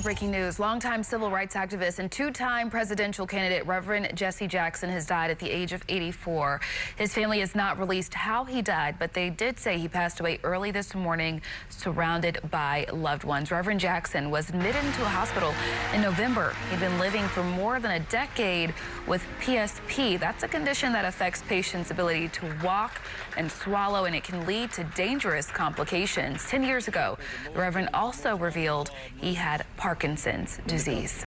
with breaking news. Longtime civil rights activist and two-time presidential candidate Reverend Jesse Jackson has died at the age of 84. His family has not released how he died, but they did say he passed away early this morning, surrounded by loved ones. Reverend Jackson was admitted into a hospital in November. He'd been living for more than a decade with PSP. That's a condition that affects patients' ability to walk and swallow, and it can lead to dangerous complications. 10 years ago, the Reverend also revealed he had Parkinson's disease.